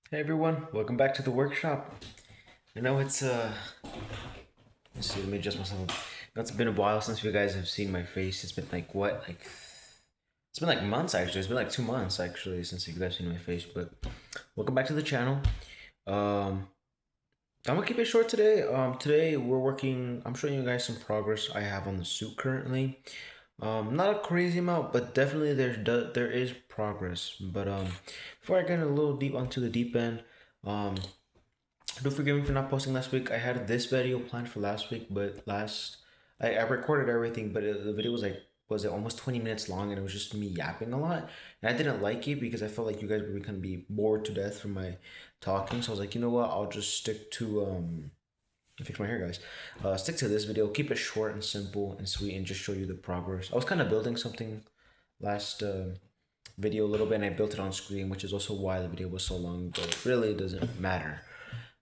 Hey everyone, welcome back to the workshop. I know let's see, let me adjust myself. I know it's been a while since you guys have seen my face. It's been like what? It's been like months actually. It's been like 2 months actually since you guys have seen my face, but welcome back to the channel. Um I'm gonna keep it short today. Today we're working, I'm showing you guys some progress I have on the suit currently. Not a crazy amount, but definitely there is progress. But before I get a little deep onto the deep end, um, do forgive me for not posting last week. I had this video planned for last week, but I recorded everything, but the video was it almost 20 minutes long, and it was just me yapping a lot, and I didn't like it because I felt like you guys were gonna be bored to death from my talking. So I was like, you know what? I'll just stick to fix my hair, guys. Stick to this video. Keep it short and simple and sweet, and just show you the progress. I was kind of building something last video a little bit, and I built it on screen, which is also why the video was so long. But it really doesn't matter.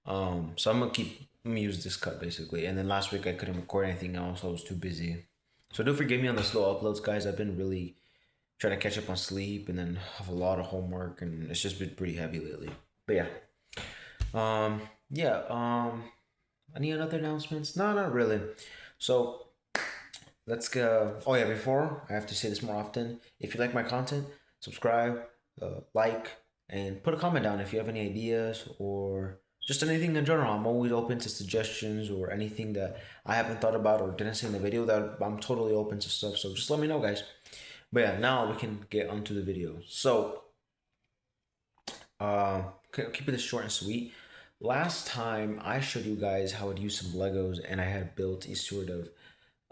So I'm gonna use this cut basically. And then last week I couldn't record anything else. I was too busy. So do forgive me on the slow uploads, guys. I've been really trying to catch up on sleep, and then have a lot of homework, and it's just been pretty heavy lately. But yeah. Um, yeah. Any other announcements? No, not really. So let's go. Oh yeah, before I have to say this more often. If you like my content, subscribe, like, and put a comment down if you have any ideas or just anything in general. I'm always open to suggestions or anything that I haven't thought about or didn't say in the video. That I'm totally open to stuff. So just let me know, guys. But yeah, now we can get onto the video. So keep it short and sweet. Last time I showed you guys how I'd use some Legos, and I had built a sort of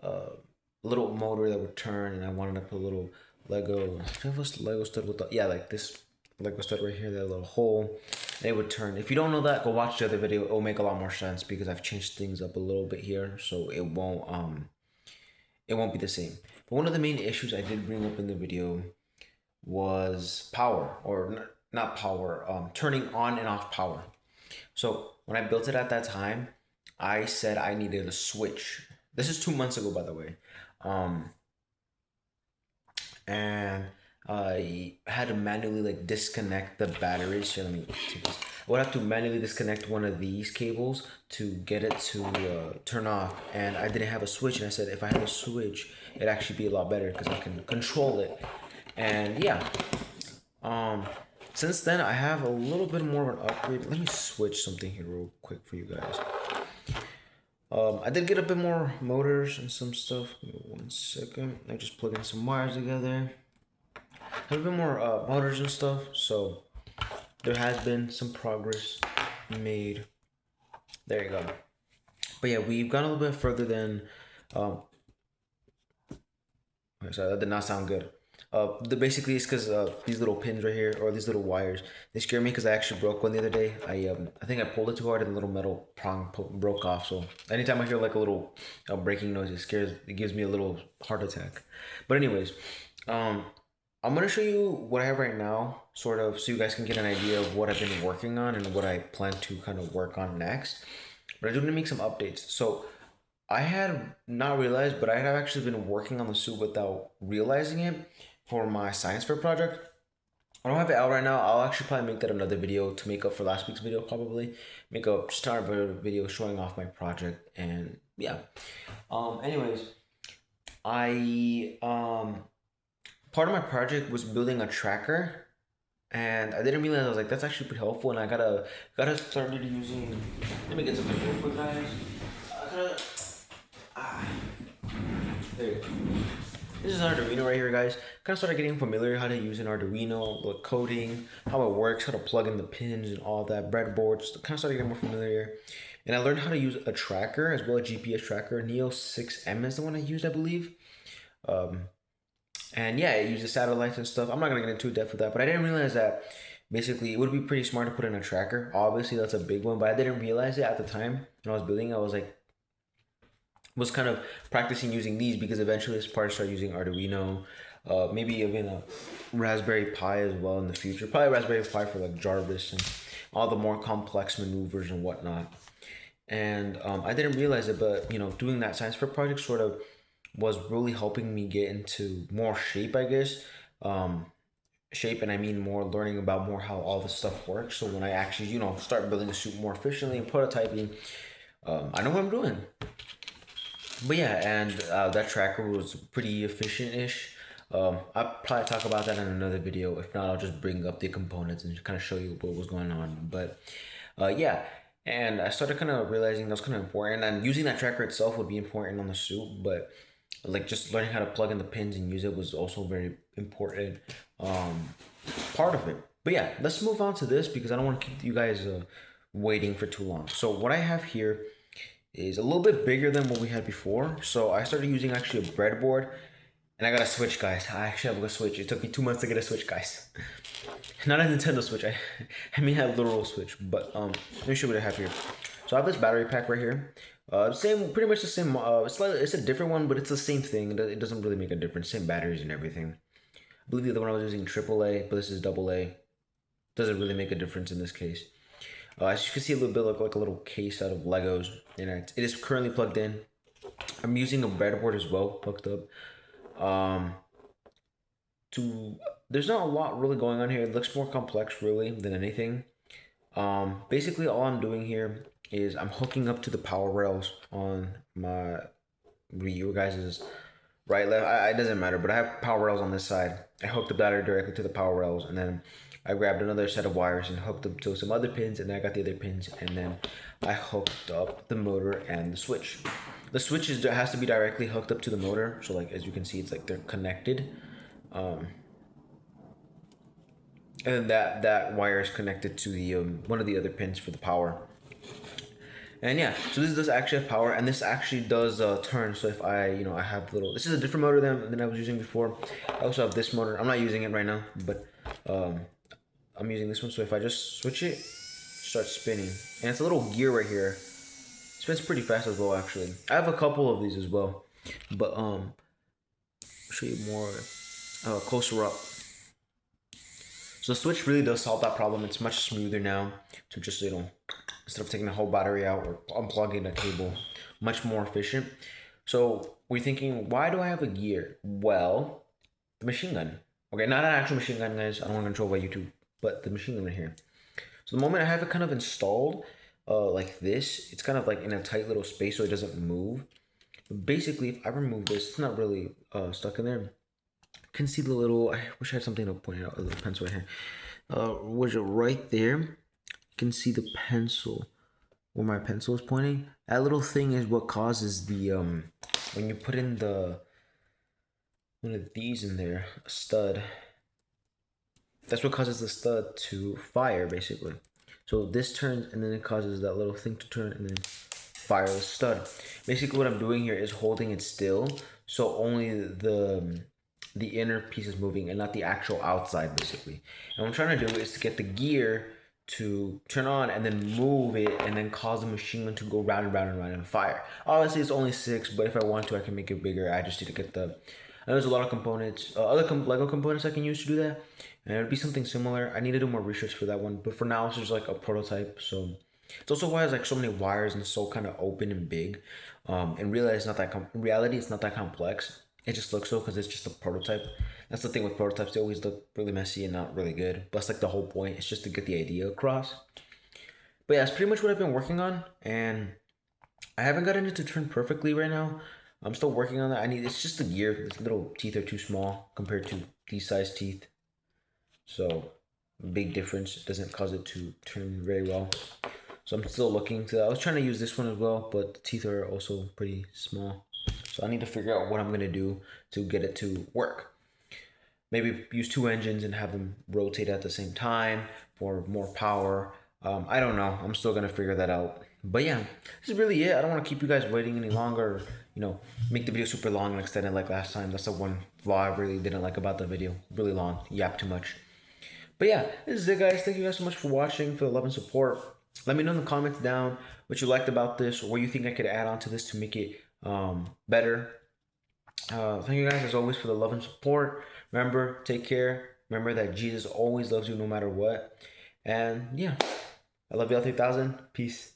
uh, little motor that would turn, and I wanted to put a little Lego. I think it was Lego stud with the, yeah, like this Lego stud right here, that little hole, and it would turn. If you don't know that, go watch the other video. It'll make a lot more sense because I've changed things up a little bit here, so it won't be the same. But one of the main issues I did bring up in the video was power, or not power, turning on and off power. So when I built it at that time, I said I needed a switch. This is 2 months ago, by the way. Um, and I had to manually like disconnect the batteries. So let me take this. I would have to manually disconnect one of these cables to get it to turn off. And I didn't have a switch. And I said if I had a switch, it'd actually be a lot better because I can control it. And yeah, um, since then I have a little bit more of an upgrade. Let me switch something here real quick for you guys. I did get a bit more motors and some stuff. Give me 1 second. I just plug in some wires together. Have a bit more motors and stuff. So there has been some progress made. There you go. But yeah, we've gone a little bit further than. Um, sorry, that did not sound good. Basically it's because these little pins right here, or these little wires, they scare me because I actually broke one the other day. I think I pulled it too hard and the little metal prong broke off. So anytime I hear like a little breaking noise, it gives me a little heart attack. But anyways, um, I'm gonna show you what I have right now, sort of, so you guys can get an idea of what I've been working on and what I plan to kind of work on next. But I do need to make some updates. So I had not realized, but I have actually been working on the suit without realizing it for my science fair project. I don't have it out right now. I'll actually probably make that another video to make up for last week's video. Probably make a start video showing off my project, and yeah. Anyways, I part of my project was building a tracker, and I didn't realize. I was like, that's actually pretty helpful, and I gotta started using. Let me get something real quick, guys. I gotta. Ah, there you go. This is an Arduino right here, guys. Kind of started getting familiar how to use an Arduino, the coding, how it works, how to plug in the pins and all that, breadboards. Kind of started getting more familiar. And I learned how to use a tracker as well, a GPS tracker. Neo 6M is the one I used, I believe. Um, and yeah, it uses satellites and stuff. I'm not going to get into depth with that, but I didn't realize that basically it would be pretty smart to put in a tracker. Obviously, that's a big one, but I didn't realize it at the time when I was building. I was kind of practicing using these because eventually this part start using Arduino, maybe even a Raspberry Pi as well in the future. Probably Raspberry Pi for like Jarvis and all the more complex maneuvers and whatnot. And I didn't realize it, but doing that science fair project sort of was really helping me get into more shape, I guess. Um, shape, and I mean more learning about more how all this stuff works. So when I actually, start building a suit more efficiently and prototyping, I know what I'm doing. But yeah, and that tracker was pretty efficient-ish. I'll probably talk about that in another video. If not, I'll just bring up the components and kind of show you what was going on. But yeah, and I started kind of realizing that was kind of important. And using that tracker itself would be important on the suit, but like just learning how to plug in the pins and use it was also very important part of it. But yeah, let's move on to this because I don't want to keep you guys waiting for too long. So what I have here is a little bit bigger than what we had before. So I started using actually a breadboard, and I got a Switch, guys. I actually have a Switch. It took me 2 months to get a Switch, guys. Not a Nintendo Switch. I mean a literal Switch. But let me show you what I have here. So I have this battery pack right here. Pretty much the same. It's a different one, but it's the same thing. It doesn't really make a difference. Same batteries and everything. I believe the other one I was using AAA, but this is AA. Doesn't really make a difference in this case. As you can see, a little bit like a little case out of Legos, and it is currently plugged in. I'm using a breadboard as well, hooked up. There's not a lot really going on here. It looks more complex really than anything. Basically, all I'm doing here is I'm hooking up to the power rails on my you guys' right, left. It doesn't matter, but I have power rails on this side. I hooked the battery directly to the power rails, and then I grabbed another set of wires and hooked them to some other pins, and then I got the other pins, and then I hooked up the motor and the switch. The switch has to be directly hooked up to the motor, so like as you can see, it's like they're connected. And that wire is connected to the one of the other pins for the power. And yeah, so this does actually have power, and this actually does turn. So if I have this is a different motor than I was using before. I also have this motor. I'm not using it right now, but I'm using this one. So if I just switch it, start spinning, and it's a little gear right here. It spins pretty fast as well. Actually, I have a couple of these as well, but I'll show you more closer up. So the switch really does solve that problem. It's much smoother now to just, instead of taking the whole battery out or unplugging the cable, much more efficient. So we're thinking, why do I have a gear? Well, the machine gun. Okay, not an actual machine gun, guys. I don't want to control by YouTube, but the machine gun right here. So the moment I have it kind of installed like this, it's kind of like in a tight little space so it doesn't move. But basically, if I remove this, it's not really stuck in there. You can see the little, I wish I had something to point out, a little pencil right here. Was it right there? You can see the pencil, where my pencil is pointing. That little thing is what causes the, when you put in one of these in there, a stud, that's what causes the stud to fire, basically. So this turns, and then it causes that little thing to turn, and then fire the stud. Basically what I'm doing here is holding it still, so only the inner piece is moving and not the actual outside, basically. And what I'm trying to do is to get the gear to turn on and then move it and then cause the machine gun to go round and round and round and fire. Obviously it's only 6, but if I want to I can make it bigger. I just need to get there's a lot of components, other Lego components I can use to do that, and it would be something similar. I need to do more research for that one, but for now it's just like a prototype. So it's also why it's like so many wires and so kind of open and big. In reality it's not that complex. It just looks so because it's just a prototype. That's the thing with prototypes, they always look really messy and not really good. But that's like the whole point. It's just to get the idea across. But yeah, that's pretty much what I've been working on, and I haven't gotten it to turn perfectly right now. I'm still working on that. It's just the gear. These little teeth are too small compared to these size teeth. So big difference. It doesn't cause it to turn very well. So I'm still looking to that. I was trying to use this one as well, but the teeth are also pretty small. So I need to figure out what I'm going to do to get it to work. Maybe use 2 engines and have them rotate at the same time for more power. I don't know. I'm still going to figure that out. But yeah, this is really it. I don't want to keep you guys waiting any longer. Make the video super long and extended like last time. That's the one flaw I really didn't like about the video. Really long. Yap too much. But yeah, this is it, guys. Thank you guys so much for watching, for the love and support. Let me know in the comments down what you liked about this or what you think I could add on to this to make it better. Thank you guys as always for the love and support. Remember, take care. Remember that Jesus always loves you no matter what. And yeah, I love y'all 3000. Peace.